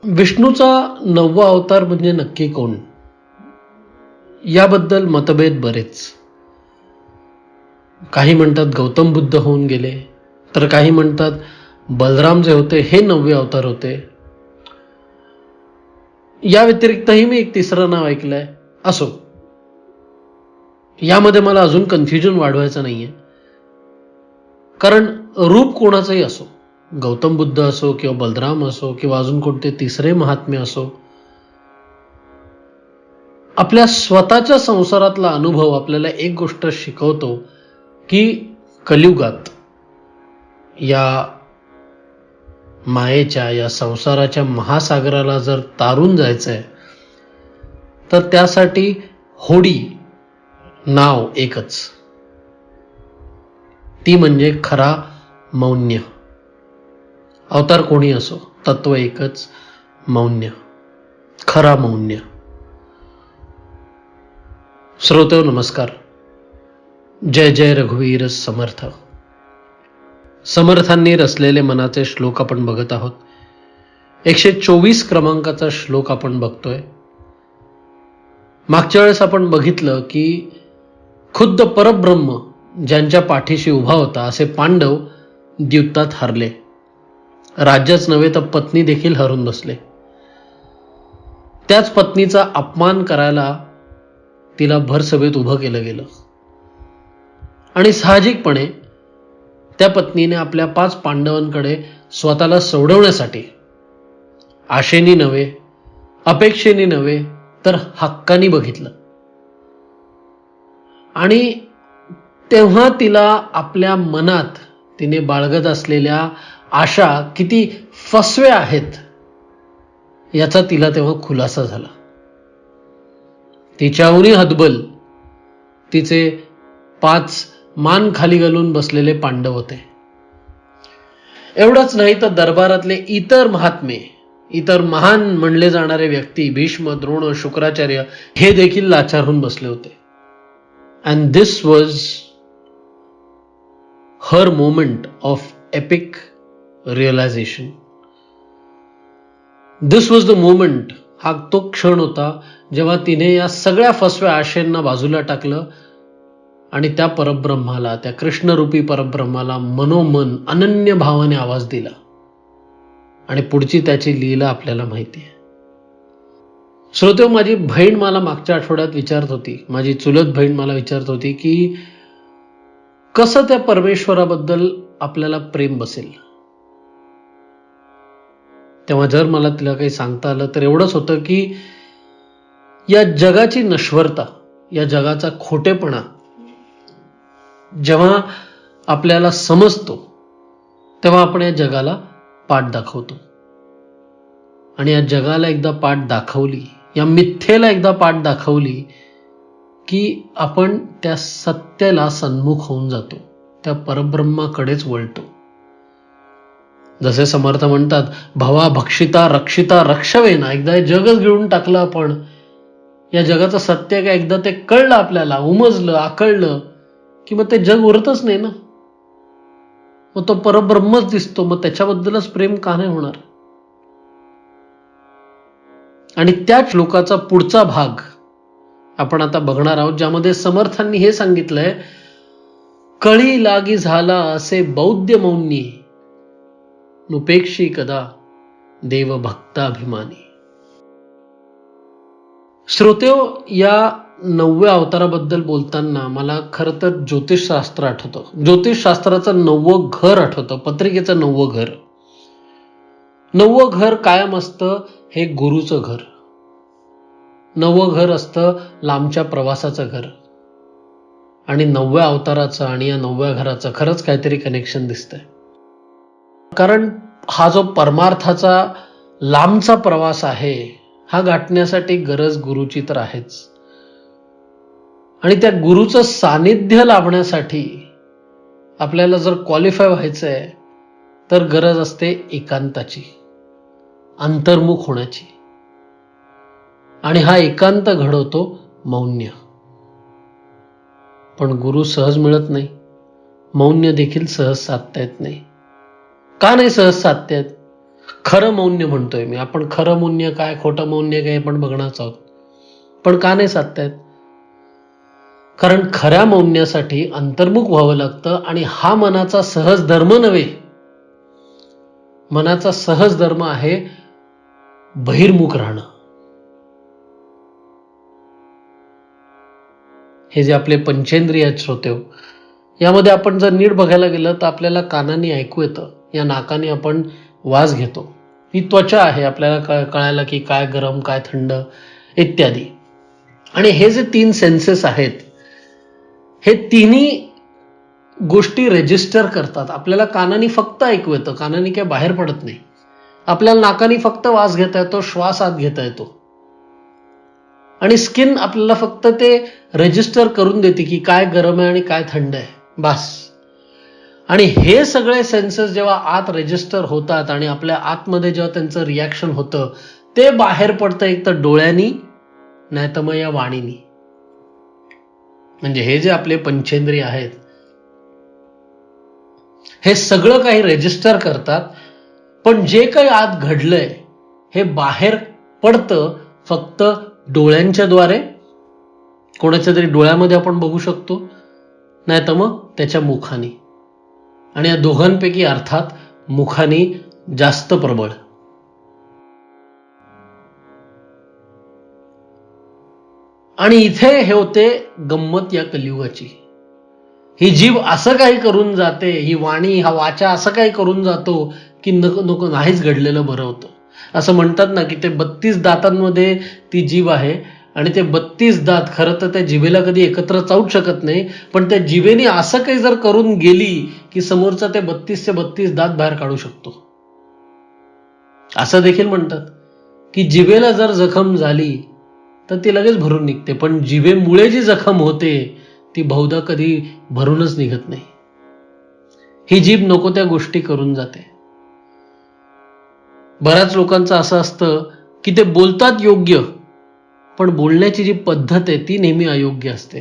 विष्णूचा 9वा अवतार म्हणजे नक्की कोण? याबद्दल मतभेद बरेच. काही म्हणतात गौतम बुद्ध होऊन गेले, तर काही म्हणतात बलराम जे होते हे 9वे अवतार होते. या व्यतिरिक्तही मी एक तिसरं नाव ऐकलंय. असो, यामध्ये मला अजून कन्फ्युजन वाढवायचं नाहीये. कारण रूप कोणाचंही असो, गौतम बुद्ध असो किंवा बलराम असो किंवा अजून कोणते तिसरे महात्मे असो, आपल्या स्वतःच्या संसारातला अनुभव आपल्याला एक गोष्ट शिकवतो की कलियुगात या मायेच्या या संसाराच्या महासागराला जर तारून जायचंय तर त्यासाठी होडी नाव एकच, ती म्हणजे खरा मौन्य. अवतार कोणी असो, तत्व एकच, मौन्य, खरा मौन्य. श्रोतेहो नमस्कार. जय जय रघुवीर समर्थ. समर्थांनी रचलेले मनाचे श्लोक आपण बघत आहोत. 124 क्रमांकाचा श्लोक आपण बघतोय. मागच्या वेळेस आपण बघितलं की खुद्द परब्रह्म ज्यांच्या पाठीशी उभा होता असे पांडव द्यूतात हरले. राज्यच नव्हे तर पत्नी देखील हरून बसले. त्याच पत्नीचा अपमान करायला तिला भरसभेत उभं केलं गेलं आणि साहजिकपणे त्या पत्नीने आपल्या 5 पांडवांकडे स्वतःला सोडवण्यासाठी आशेनी नव्हे, अपेक्षेनी नव्हे, तर हक्कानी बघितलं. आणि तेव्हा तिला आपल्या मनात तिने बाळगत असलेल्या आशा किती फसव्या आहेत याचा तिला तेव्हा खुलासा झाला. तिच्याहूनही हतबल तिचे 5 मान खाली घालून बसलेले पांडव होते. एवढंच नाही तर दरबारातले इतर महात्मे, इतर महान म्हणले जाणारे व्यक्ती, भीष्म, द्रोण, शुक्राचार्य, हे देखील लाचारून बसले होते. And this was her moment of epic realisation. This was the moment. हा तो क्षण होता जेव्हा तिने या सगळ्या फसव्या आशेंना बाजूला टाकलं आणि त्या परब्रह्माला, त्या कृष्णरूपी परब्रह्माला मनोमन अनन्य भावाने आवाज दिला. आणि पुढची त्याची लीला आपल्याला माहिती आहे. श्रोतेहो, माझी बहीण मला मागच्या आठवड्यात विचारत होती, माझी चुलत बहीण मला विचारत होती की कसं त्या परमेश्वराबद्दल आपल्याला प्रेम बसेल. तेव्हा जर मला तिला काही सांगता आलं तर एवढंच होतं की या जगाची नश्वरता, या जगाचा खोटेपणा जेव्हा आपल्याला समजतो तेव्हा आपण या जगाला पाठ दाखवतो. आणि या जगाला एकदा पाठ दाखवली, या मिथ्येला एकदा पाठ दाखवली की आपण त्या सत्याला सन्मुख होऊन जातो, त्या परब्रह्माकडेच वळतो. जसे समर्थ म्हणतात, भवा भक्षिता रक्षिता रक्षवेना. एकदा हे जगच गिळून टाकलं आपण, या जगाचं सत्य काय एकदा ते कळलं आपल्याला, उमजलं, आकळलं की मग ते जग उरतच नाही ना. मग तो परब्रह्मच दिसतो, मग त्याच्याबद्दलच प्रेम का नाही होणार. आणि त्या श्लोकाचा पुढचा भाग आपण आता बघणार आहोत, ज्यामध्ये समर्थांनी हे सांगितलंय, कळी लागी झाला असे बौद्ध मौनी, नुपेक्षी कदा देव भक्ताभिमानी. श्रोतेहो, या 9व्या अवताराबद्दल बोलताना मला खरं तर ज्योतिषशास्त्र आठवतं. ज्योतिषशास्त्राचं 9वं घर आठवतं, पत्रिकेचं 9वं घर. 9वं घर कायम असतं हे गुरुचं घर. 9वं घर असतं लांबच्या प्रवासाचं घर. आणि 9व्या अवताराचं आणि या 9व्या घराचं खरंच काहीतरी कनेक्शन दिसतंय. कारण हा जो परमार्थाचा लांबचा प्रवास आहे, हा गाठण्यासाठी गरज गुरुची तर आहेच. आणि त्या गुरुचं सानिध्य लाभण्यासाठी आपल्याला जर क्वालिफाय व्हायचंय तर गरज असते एकांताची, अंतर्मुख होण्याची. आणि हा एकांत घडवतो मौन्य. पण गुरु सहज मिळत नाही, मौन्य देखील सहज साधता येत नाही. का नाही सहज साधता येत? खरं मौन्य म्हणतोय मी. आपण खरं मौन्य काय, खोटं मौन्य काय, पण बघणारच आहोत. पण का नाही साधतायत? कारण खऱ्या मौन्यासाठी अंतर्मुख व्हावं लागतं, आणि हा मनाचा सहज धर्म नव्हे. मनाचा सहज धर्म आहे बहिर्मुख राहणं. हे जे आपले पंचेंद्रिय आहेत श्रोतेहो, यामध्ये आपण जर नीट बघायला गेलं तर आपल्याला कानाने ऐकू येतं, या नाकाने आपण वास घेतो, ही त्वचा आहे, आपल्याला कळायला की काय गरम काय थंड इत्यादी. आणि हे जे 3 सेन्सेस आहेत, हे तिन्ही गोष्टी रेजिस्टर करतात. आपल्याला कानाने फक्त ऐकू येतं, कानाने काय बाहेर पडत नाही. आपल्याला नाकाने फक्त वास घेता येतो, श्वास आत घेता येतो, आणि स्किन आपल्याला फक्त ते रेजिस्टर करून देते की काय गरम आहे आणि काय थंड आहे, बस. आणि हे सगळे सेन्सेस जेव्हा आत रेजिस्टर होतात आणि आपल्या आतमध्ये जेव्हा त्यांचं रिॲक्शन होतं, ते बाहेर पडतं एक तर डोळ्यांनी, नाही तर मग या वाणीनी. म्हणजे हे जे आपले पंचेंद्रिय आहेत, हे सगळं काही रेजिस्टर करतात, पण जे काही आत घडलंय हे बाहेर पडतं फक्त डोळ्यांच्या द्वारे. कोणाच्या तरी डोळ्यामध्ये आपण बघू शकतो, नाही तर मग त्याच्या मुखाने. आणि या दोघांपैकी अर्थात मुखाने जास्त प्रबळ. आणि इथे हे होते गंमत या कलियुगाची. ही जीभ असं काही करून जाते, ही वाणी हा वाचा असं काही करून जातो की नको नको नाहीच घडलेलं बरं होतं. असं म्हणतात ना की ते 32 दातांमध्ये ती जीभ आहे, आणि ते 32 दात खरं तर त्या जिभेला कधी एकत्र चावूच शकत नाही, पण त्या जिभेने असं काही जर करून गेली की समोरचा ते 32चे 32 दात बाहेर काढू शकतो. असं देखील म्हणतात की जिभेला जर जखम झाली तर ती लगेच भरून निघते, पण जिभेमुळे जी जखम होते ती बहुधा कधी भरूनच निघत नाही. ही जीभ नको त्या गोष्टी करून जाते. बऱ्याच लोकांचं असं असतं की ते बोलतात योग्य, पण बोलण्याची जी पद्धत आहे ती नेहमी अयोग्य असते.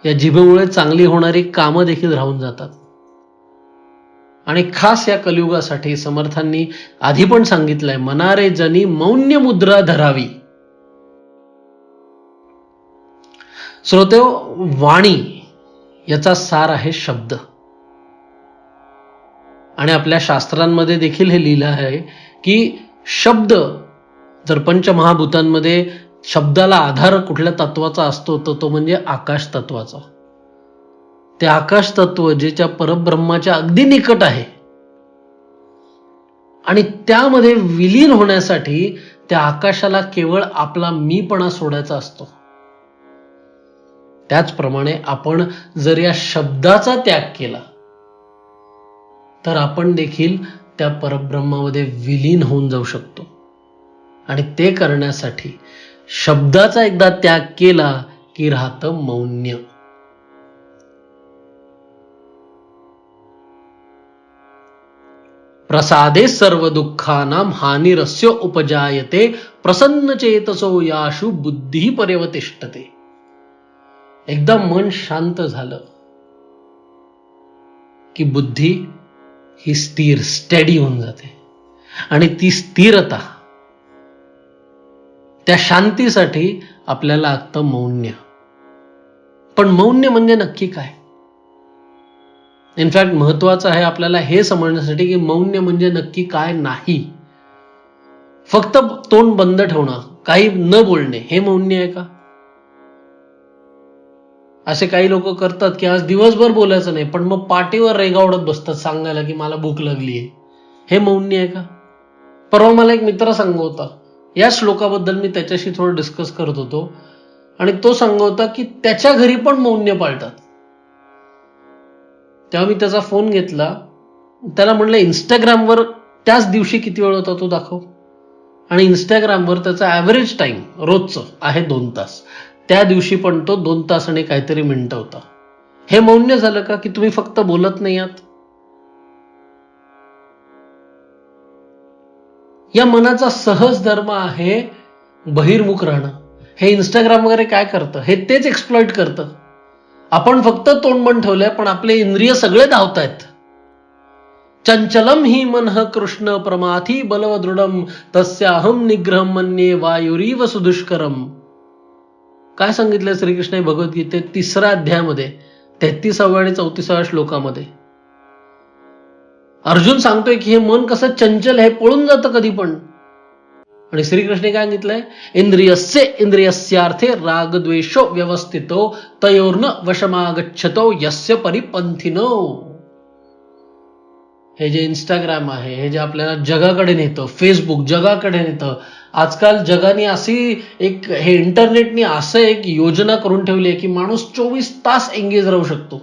या जिभेमुळे चांगली होणारी कामं देखील राहून जातात. आणि खास या कलियुगासाठी समर्थांनी आधी पण सांगितलंय, मनारे जनी मौन्य मुद्रा धरावी. श्रोतेहो, वाणी याचा सार आहे शब्द. आणि आपल्या शास्त्रांमध्ये देखील हे लिहिलं आहे की शब्द जर पंचमहाभूतांमध्ये शब्दाला आधार कुठल्या तत्वाचा असतो तर तो म्हणजे आकाश तत्वाचा. ते आकाश तत्व ज्याच्या परब्रह्माच्या अगदी निकट आहे, आणि त्यामध्ये विलीन होण्यासाठी त्या आकाशाला केवळ आपला मीपणा सोडायचा असतो. त्याचप्रमाणे आपण जर या शब्दाचा त्याग केला तर आपण देखील त्या परब्रह्मामध्ये विलीन होऊन जाऊ शकतो. आणि ते करण्यासाठी शब्दाचा एकदा त्याग केला की राहतं मौन्य. प्रसादे सर्व दुःखानां हानिरस्य उपजायते प्रसन्न चेतसो याशु बुद्धी पर्यवतिष्ठते. एकदा मन शांत झालं की बुद्धी ही स्थिर स्टेडी होऊन जाते, आणि ती स्थिरता, त्या शांतीसाठी आपल्याला लागतं मौन्य. पण मौन्य म्हणजे नक्की काय? इनफॅक्ट महत्वाचं आहे आपल्याला हे समजण्यासाठी की मौन्य म्हणजे नक्की काय नाही. फक्त तोंड बंद ठेवणं, काही न बोलणे, हे मौन्य आहे का? असे काही लोक करतात की आज दिवसभर बोलायचं नाही, पण मग पाठीवर रेगावडत बसतात सांगायला की मला भूक लागलीये. हे मौन्य आहे का? परवा मला एक मित्र सांगत होता, या श्लोकाबद्दल मी त्याच्याशी थोडं डिस्कस करत होतो, आणि तो सांगत होता की त्याच्या घरी पण मौन्य पाळतात. तेव्हा मी त्याचा फोन घेतला, त्याला म्हणलं इंस्टाग्रामवर त्याच दिवशी किती वेळ होता तो दाखव. आणि इंस्टाग्रामवर त्याचा ॲव्हरेज टाइम रोजचं आहे 2 तास. त्या दिवशी पण तो 2 तास आणि काहीतरी मिनिटं होता. हे मौन्य झालं का की तुम्ही फक्त बोलत नाही आहात? या मनाचा सहज धर्म आहे बहिर्मुख राहणं. हे इंस्टाग्राम वगैरे काय करतं? हे तेच एक्सप्लॉइट करतं. आपण फक्त तोंड बंद ठेवलंय, पण आपले इंद्रिय सगळे धावतायत. चंचलम ही मनः कृष्ण प्रमाथी बलवदृढम तस्याहम निग्रहम मन्ये वायुरीव सुदुष्करम. काय सांगितलं श्रीकृष्ण भगवद्गीतेत 3ऱ्या अध्यायामध्ये 33व्या आणि 34व्या श्लोकामध्ये. अर्जुन सांगतोय की हे मन कसं चंचल आहे, पळून जातं कधी पण. आणि श्रीकृष्ण काय सांगितलंय, इंद्रियस्यार्थे रागद्वेषो व्यवस्थितो तयोर्न वशमागच्छतो यस्य परिपंथिनो. हे जे इंस्टाग्राम आहे, हे जे आपल्याला जगाकडे नेतं, फेसबुक जगाकडे नेतं. आजकाल जगाने हे इंटरनेटने असं एक योजना करून ठेवली आहे की माणूस 24 तास एंगेज राहू शकतो.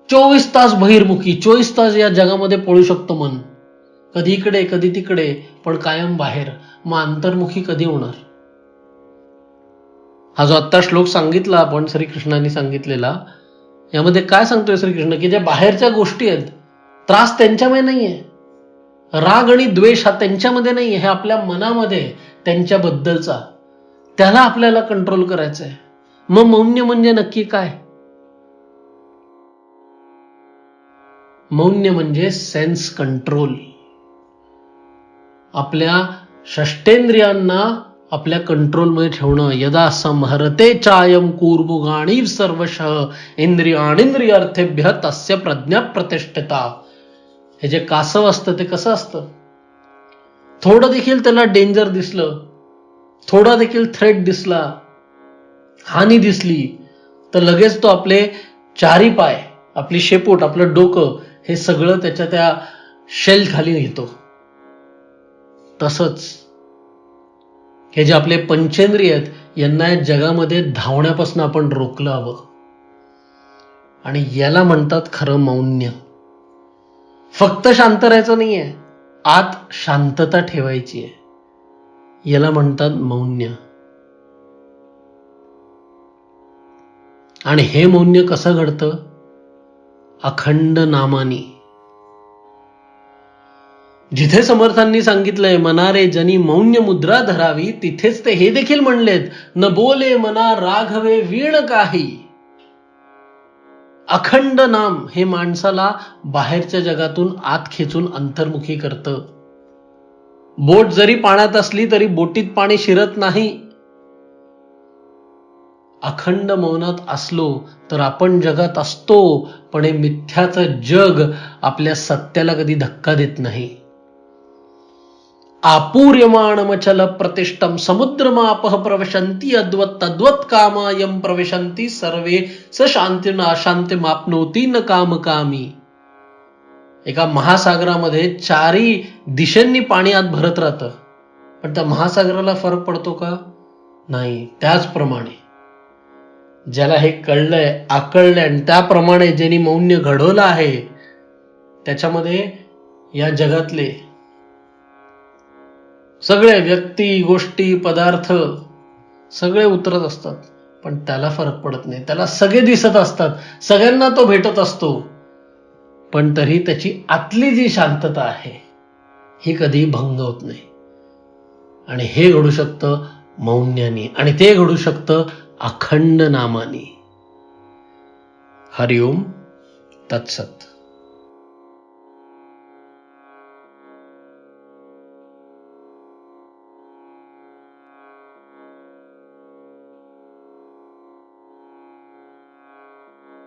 24 तास बहिर्मुखी, 24 तास या जगामध्ये पळू शकतो मन. कधी इकडे कधी तिकडे, पण कायम बाहेर. मग अंतर्मुखी कधी होणार? हा जो आत्ता श्लोक सांगितला आपण श्रीकृष्णाने सांगितलेला, यामध्ये काय सांगतोय श्रीकृष्ण की ज्या बाहेरच्या गोष्टी आहेत, त्रास त्यांच्यामध्ये नाहीये, राग आणि द्वेष हा त्यांच्यामध्ये नाहीये, हे आपल्या मनामध्ये त्यांच्याबद्दलचा, त्याला आपल्याला कंट्रोल करायचं आहे. मग मौन्य म्हणजे नक्की काय? मौन्य म्हणजे सेन्स कंट्रोल. आपल्या षष्टेंद्रियांना आपल्या कंट्रोलमध्ये ठेवणं. यदा संहरते चायम कूर्मुगाणी सर्वशः इंद्रियाणींद्रियार्थेभ्य तस्य प्रज्ञा प्रतिष्ठिता. हे जे कासव असतं ते कसं असतं, थोडं देखील त्याला डेंजर दिसलं, थोडा देखील थ्रेट दिसला, हानी दिसली, तर लगेच तो आपले 4 पाय, आपली शेपूट, आपलं डोकं हे सगळं त्याच्या त्या शेल खाली घेतो. तसंच हे जे आपले पंचेंद्रिय आहेत, यांना या जगामध्ये धावण्यापासून आपण रोखलं हवं. आणि याला म्हणतात खरं मौन्य. फक्त शांत राहायचं नाहीये, आत शांतता ठेवायची आहे, याला म्हणतात मौन्य. आणि हे मौन्य कसं घडतं? अखंड नामानी. जिथे समर्थांनी सांगितलंय मनारे जनी मौन्य मुद्रा धरावी, तिथेच ते हे देखील म्हणलेत, न बोले मना राघवे वीण काही. अखंड नाम हे माणसाला बाहेरच्या जगातून आत खेचून अंतर्मुखी करतं. बोट जरी पाण्यात असली तरी बोटीत पाणी शिरत नाही. अखंड मौनात असलो तर आपण जगात असतो, पण हे मिथ्याचं जग आपल्या सत्याला कधी धक्का देत नाही. आपूर्यमाणमचल प्रतिष्ठम समुद्रमापः प्रविशन्ति अद्वत् तद्वत् कामायम प्रविशन्ति सर्वे स शांतीना शांतिमाप्नोति न कामकामी. एका महासागरामध्ये 4 दिशांनी पाणी आत भरत राहतं, पण त्या महासागराला फरक पडतो का? नाही. त्याचप्रमाणे ज्याला हे कळलंय, आकळलंय, आणि त्याप्रमाणे ज्यांनी मौन्य घडवलं आहे, त्याच्यामध्ये या जगातले सगळे व्यक्ती, गोष्टी, पदार्थ सगळे उतरत असतात, पण त्याला फरक पडत नाही. त्याला सगळे दिसत असतात, सगळ्यांना तो भेटत असतो, पण तरी त्याची आतली जी शांतता आहे ही कधी भंग होत नाही. आणि हे घडू शकतं मौन्याने, आणि ते घडू शकतं अखंड नामाने. हरिओम तत्सत.